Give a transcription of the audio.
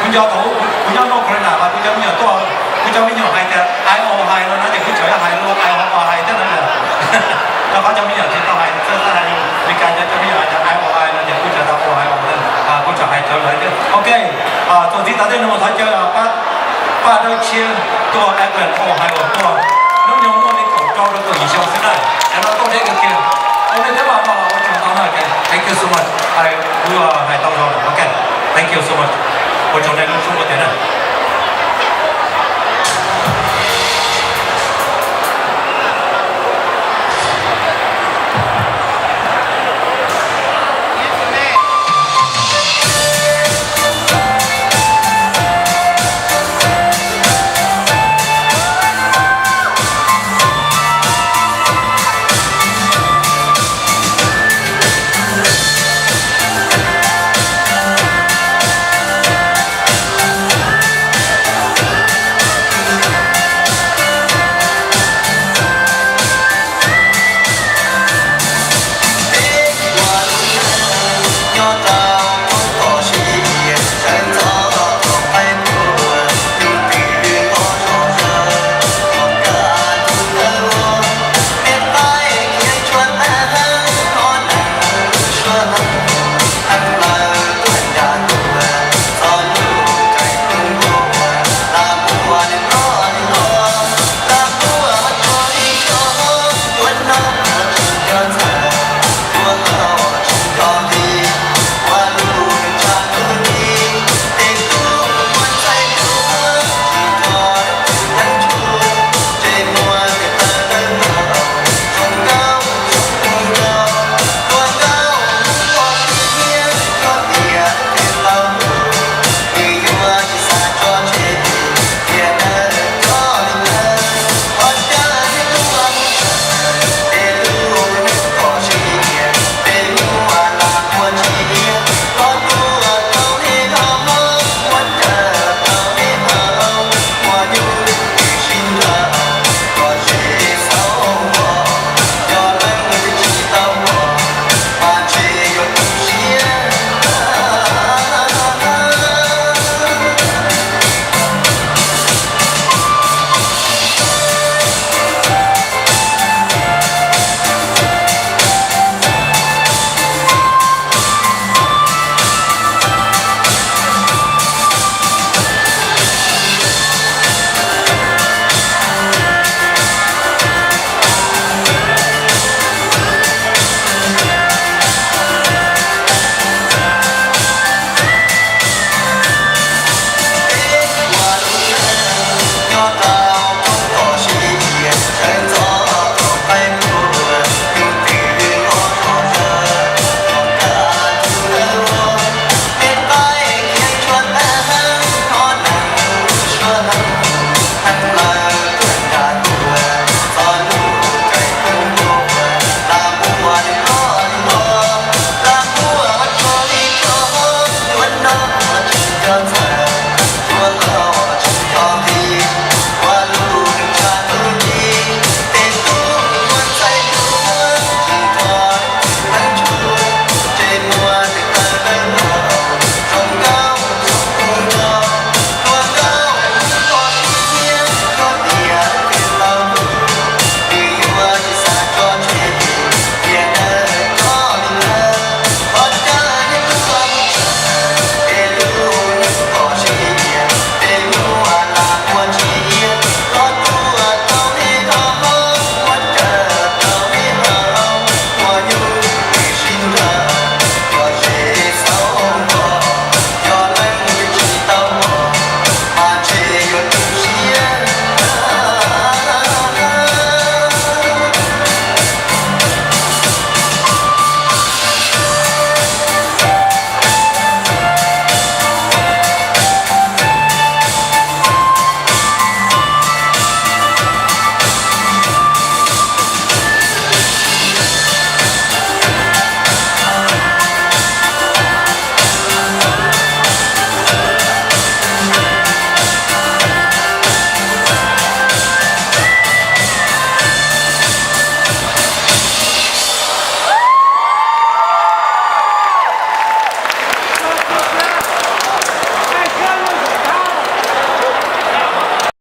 คุณยอถูคุณยอโน่คนหนาว่าคุณยอมีตัวคุณยอมีหยอไฮแต่ไอโอไฮแล้วนะแต่คุณเฉยไฮรู้ไอโอไฮเท่านั้นแหละแล้วเขาจะมีหยอที่ต่อไฮเท่านั้นในการจะมีหยอจะไอโอไฮแล้วเดี๋ยวคุณจะทำโอไฮออกนั่นคุณจะไฮเท่าไหร่เนี่ยโอเคตัวที่ตัดได้หนึ่งเขาจะ把这切多那个哦还有多，能用我的口罩这个一小时来，然后到这个点，我们这把我讲到那个，thank you so much，哎，我还到这了，OK，thank you so much，我讲那个中国点了。